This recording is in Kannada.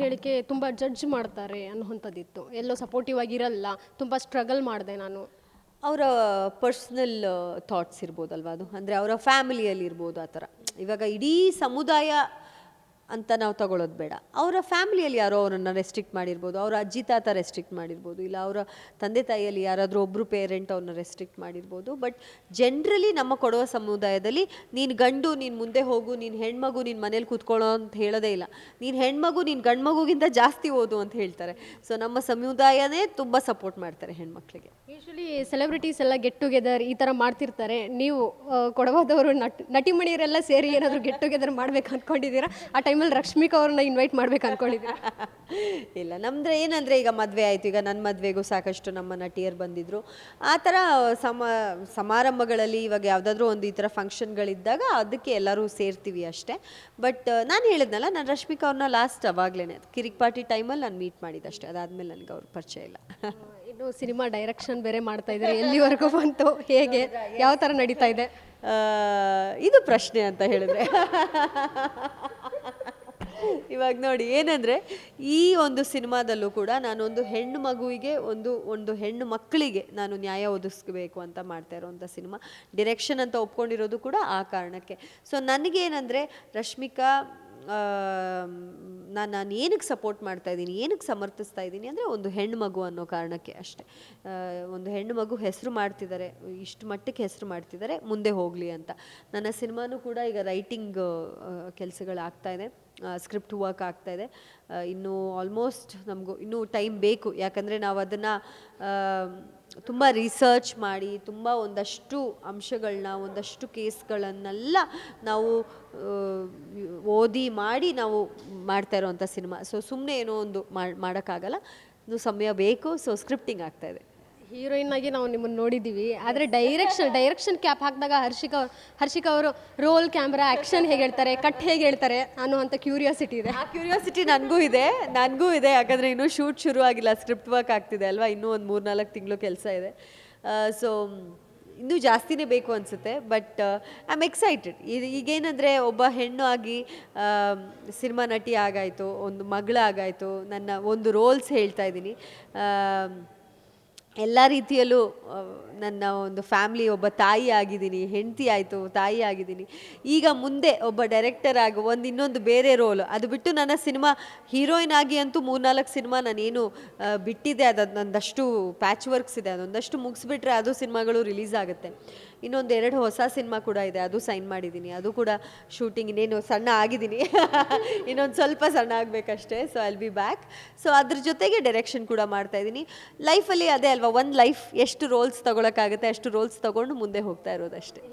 ಹೇಳಿಕೆ ತುಂಬ ಜಡ್ಜ್ ಮಾಡ್ತಾರೆ ಅನ್ನುವಂಥದ್ದಿತ್ತು. ಎಲ್ಲೋ ಸಪೋರ್ಟಿವ್ ಆಗಿರಲ್ಲ, ತುಂಬ ಸ್ಟ್ರಗಲ್ ಮಾಡಿದೆ ನಾನು. ಅವರ ಪರ್ಸ್ನಲ್ ಥಾಟ್ಸ್ ಇರ್ಬೋದಲ್ವ ಅದು, ಅಂದರೆ ಅವರ ಫ್ಯಾಮಿಲಿಯಲ್ಲಿ ಇರ್ಬೋದು ಆ ಥರ. ಇವಾಗ ಇಡೀ ಸಮುದಾಯ ಅಂತ ನಾವು ತಗೊಳ್ಳೋದು ಬೇಡ. ಅವರ ಫ್ಯಾಮಿಲಿಯಲ್ಲಿ ಯಾರೋ ಅವರನ್ನು ರೆಸ್ಟ್ರಿಕ್ಟ್ ಮಾಡಿರ್ಬೋದು, ಅವರ ಅಜ್ಜಿ ತಾತ ರೆಸ್ಟ್ರಿಕ್ಟ್ ಮಾಡಿರ್ಬೋದು, ಇಲ್ಲ ಅವರ ತಂದೆ ತಾಯಿಯಲ್ಲಿ ಯಾರಾದರೂ ಒಬ್ಬರು ಪೇರೆಂಟ್ ಅವ್ರನ್ನ ರೆಸ್ಟ್ರಿಕ್ಟ್ ಮಾಡಿರ್ಬೋದು. ಬಟ್ ಜನರಲಿ ನಮ್ಮ ಕೊಡುವ ಸಮುದಾಯದಲ್ಲಿ ನೀನು ಗಂಡು, ನೀನು ಮುಂದೆ ಹೋಗು, ನೀನು ಹೆಣ್ಮಗು, ನೀನು ಮನೇಲಿ ಕೂತ್ಕೊಳ್ಳೋ ಅಂತ ಹೇಳೋದೇ ಇಲ್ಲ. ನೀನು ಹೆಣ್ಮಗು, ನೀನು ಗಂಡು ಮಗುಗಿಂತ ಜಾಸ್ತಿ ಓದು ಅಂತ ಹೇಳ್ತಾರೆ. ಸೊ ನಮ್ಮ ಸಮುದಾಯನೇ ತುಂಬ ಸಪೋರ್ಟ್ ಮಾಡ್ತಾರೆ ಹೆಣ್ಮಕ್ಳಿಗೆ. ಯೂಶ್ವಲಿ ಸೆಲೆಬ್ರಿಟೀಸ್ ಎಲ್ಲ ಗೆಟ್ ಟುಗೆದರ್ ಈ ಥರ ಮಾಡ್ತಿರ್ತಾರೆ. ನೀವು ಕೊಡವಾದವರು ನಟಿಮಣಿಯರೆಲ್ಲ ಸೇರಿ ಏನಾದರೂ ಗೆಟ್ ಟುಗೆದರ್ ಮಾಡ್ಬೇಕು ಅಂದ್ಕೊಂಡಿದ್ದೀರಾ? ಆ ಟೈಮಲ್ಲಿ ರಶ್ಮಿಕಾ ಅವ್ರನ್ನ ಇನ್ವೈಟ್ ಮಾಡ್ಬೇಕು ಅಂದ್ಕೊಂಡಿದ್ದೀರಾ? ಇಲ್ಲ, ನಮ್ದು ಏನಂದರೆ ಈಗ ಮದುವೆ ಆಯಿತು, ಈಗ ನನ್ನ ಮದುವೆಗೂ ಸಾಕಷ್ಟು ನಮ್ಮ ನಟಿಯರು ಬಂದಿದ್ದರು. ಆ ಥರ ಸಮಾರಂಭಗಳಲ್ಲಿ ಇವಾಗ ಯಾವುದಾದ್ರೂ ಒಂದು ಈ ಥರ ಫಂಕ್ಷನ್ಗಳಿದ್ದಾಗ ಅದಕ್ಕೆ ಎಲ್ಲರೂ ಸೇರ್ತೀವಿ ಅಷ್ಟೇ. ಬಟ್ ನಾನು ಹೇಳಿದ್ನಲ್ಲ, ನಾನು ರಶ್ಮಿಕಾ ಅವ್ರನ್ನ ಲಾಸ್ಟ್ ಅವಾಗಲೇ ಕಿರಿಕ್ ಪಾರ್ಟಿ ಟೈಮಲ್ಲಿ ನಾನು ಮೀಟ್ ಮಾಡಿದ್ದಷ್ಟೇ. ಅದಾದಮೇಲೆ ನನಗೆ ಅವ್ರ ಪರಿಚಯ ಇಲ್ಲ. ಇನ್ನು ಸಿನಿಮಾ ಡೈರೆಕ್ಷನ್ ಬೇರೆ ಮಾಡ್ತಾ ಇದ್ದಾರೆ, ಎಲ್ಲಿವರೆಗೂ ಬಂತು, ಹೇಗೆ, ಯಾವ ಥರ ನಡೀತಾ ಇದೆ? ಇದು ಪ್ರಶ್ನೆ ಅಂತ ಹೇಳಿದ್ರೆ ಇವಾಗ ನೋಡಿ ಏನಂದರೆ, ಈ ಒಂದು ಸಿನಿಮಾದಲ್ಲೂ ಕೂಡ ನಾನೊಂದು ಹೆಣ್ಣು ಮಗುವಿಗೆ ಒಂದು ಹೆಣ್ಣು ಮಕ್ಕಳಿಗೆ ನಾನು ನ್ಯಾಯ ಒದಗಿಸ್ಬೇಕು ಅಂತ ಮಾಡ್ತಾ ಇರೋವಂಥ ಸಿನಿಮಾ. ಡಿರೆಕ್ಷನ್ ಅಂತ ಒಪ್ಕೊಂಡಿರೋದು ಕೂಡ ಆ ಕಾರಣಕ್ಕೆ. ಸೊ ನನಗೇನಂದರೆ ರಶ್ಮಿಕಾ ನಾನು ಏನಕ್ಕೆ ಸಪೋರ್ಟ್ ಮಾಡ್ತಾ ಇದ್ದೀನಿ, ಏನಕ್ಕೆ ಸಮರ್ಥಿಸ್ತಾ ಇದ್ದೀನಿ ಅಂದರೆ ಒಂದು ಹೆಣ್ಣು ಮಗು ಅನ್ನೋ ಕಾರಣಕ್ಕೆ ಅಷ್ಟೆ. ಒಂದು ಹೆಣ್ಣು ಮಗು ಹೆಸರು ಮಾಡ್ತಿದ್ದಾರೆ, ಇಷ್ಟು ಮಟ್ಟಕ್ಕೆ ಹೆಸರು ಮಾಡ್ತಿದ್ದಾರೆ, ಮುಂದೆ ಹೋಗಲಿ ಅಂತ. ನನ್ನ ಸಿನಿಮಾನೂ ಕೂಡ ಈಗ ರೈಟಿಂಗ್ ಕೆಲಸಗಳಾಗ್ತಾಯಿದೆ, ಸ್ಕ್ರಿಪ್ಟ್ ವರ್ಕ್ ಆಗ್ತಾಯಿದೆ. ಇನ್ನೂ ಆಲ್ಮೋಸ್ಟ್ ನಮಗೂ ಇನ್ನೂ ಟೈಮ್ ಬೇಕು, ಯಾಕಂದರೆ ನಾವು ಅದನ್ನು ತುಂಬ ರಿಸರ್ಚ್ ಮಾಡಿ ತುಂಬ ಒಂದಷ್ಟು ಅಂಶಗಳನ್ನ, ಒಂದಷ್ಟು ಕೇಸ್ಗಳನ್ನೆಲ್ಲ ನಾವು ಓದಿ ಮಾಡಿ ನಾವು ಮಾಡ್ತಾ ಇರೋವಂಥ ಸಿನಿಮಾ. ಸೊ ಸುಮ್ಮನೆ ಏನೋ ಒಂದು ಮಾಡೋಕ್ಕಾಗಲ್ಲ, ಇನ್ನೂ ಸಮಯ ಬೇಕು. ಸೊ ಸ್ಕ್ರಿಪ್ಟಿಂಗ್ ಆಗ್ತಾಯಿದೆ. ಹೀರೋಯಿನ್ ಆಗಿ ನಾವು ನಿಮ್ಮನ್ನು ನೋಡಿದ್ದೀವಿ, ಆದರೆ ಡೈರೆಕ್ಷನ್ ಕ್ಯಾಪ್ ಹಾಕಿದಾಗ ಹರ್ಷಿಕಾ ಅವರು ರೋಲ್, ಕ್ಯಾಮ್ರಾ, ಆ್ಯಕ್ಷನ್ ಹೇಗೆ ಹೇಳ್ತಾರೆ, ಕಟ್ ಹೇಗೆ ಹೇಳ್ತಾರೆ ಅನ್ನುವಂಥ ಕ್ಯೂರಿಯಾಸಿಟಿ ಇದೆ. ಆ ಕ್ಯೂರಿಯಾಸಿಟಿ ನನಗೂ ಇದೆ. ಯಾಕಂದರೆ ಇನ್ನೂ ಶೂಟ್ ಶುರು ಆಗಿಲ್ಲ, ಸ್ಕ್ರಿಪ್ಟ್ ವರ್ಕ್ ಆಗ್ತಿದೆ ಅಲ್ವಾ, ಇನ್ನೂ ಒಂದು 3-4 ತಿಂಗಳು ಕೆಲಸ ಇದೆ. ಸೊ ಇನ್ನೂ ಜಾಸ್ತಿನೇ ಬೇಕು ಅನಿಸುತ್ತೆ. But I am excited. ಈಗೇನಂದರೆ ಒಬ್ಬ ಹೆಣ್ಣು ಆಗಿ ಸಿನಿಮಾ ನಟಿ ಆಗಾಯಿತು, ಒಂದು ಮಗಳಾಗಾಯಿತು, ನನ್ನ ಒಂದು ರೋಲ್ಸ್ ಹೇಳ್ತಾ ಇದ್ದೀನಿ. ಎಲ್ಲ ರೀತಿಯಲ್ಲೂ ನನ್ನ ಒಂದು ಫ್ಯಾಮ್ಲಿ, ಒಬ್ಬ ತಾಯಿ ಆಗಿದ್ದೀನಿ, ಹೆಂಡತಿ ಆಯಿತು, ತಾಯಿ ಆಗಿದ್ದೀನಿ. ಈಗ ಮುಂದೆ ಒಬ್ಬ ಡೈರೆಕ್ಟರ್ ಆಗಿ ಇನ್ನೊಂದು ಬೇರೆ ರೋಲ್, ಅದು ಬಿಟ್ಟು ನನ್ನ ಸಿನಿಮಾ ಹೀರೋಯಿನ್ ಆಗಿ ಅಂತೂ 3-4 ಸಿನಿಮಾ ನಾನೇನು ಬಿಟ್ಟಿದ್ದೆ. ಅದೊಂದಷ್ಟು ಪ್ಯಾಚ್ ವರ್ಕ್ಸ್ ಇದೆ, ಅದೊಂದಷ್ಟು ಮುಗಿಸ್ಬಿಟ್ರೆ ಅದು ಸಿನಿಮಾಗಳು ರಿಲೀಸ್ ಆಗುತ್ತೆ. ಇನ್ನೊಂದು 2 ಹೊಸ ಸಿನಿಮಾ ಕೂಡ ಇದೆ, ಅದು ಸೈನ್ ಮಾಡಿದ್ದೀನಿ. ಅದು ಕೂಡ ಶೂಟಿಂಗ್ ಇನ್ನೇನು ಸಣ್ಣ ಆಗಿದ್ದೀನಿ ಇನ್ನೊಂದು ಸ್ವಲ್ಪ ಸಣ್ಣ ಆಗಬೇಕಷ್ಟೇ. So I will be back. So ಅದ್ರ ಜೊತೆಗೆ ಡೈರೆಕ್ಷನ್ ಕೂಡ ಮಾಡ್ತಾಯಿದ್ದೀನಿ. ಲೈಫಲ್ಲಿ ಅದೇ ಅಲ್ವಾ, ಒಂದು ಲೈಫ್ ಎಷ್ಟು ರೋಲ್ಸ್ ತೊಗೊಳಕ್ಕಾಗುತ್ತೆ ಅಷ್ಟು ರೋಲ್ಸ್ ತೊಗೊಂಡು ಮುಂದೆ ಹೋಗ್ತಾ ಇರೋದಷ್ಟೇ.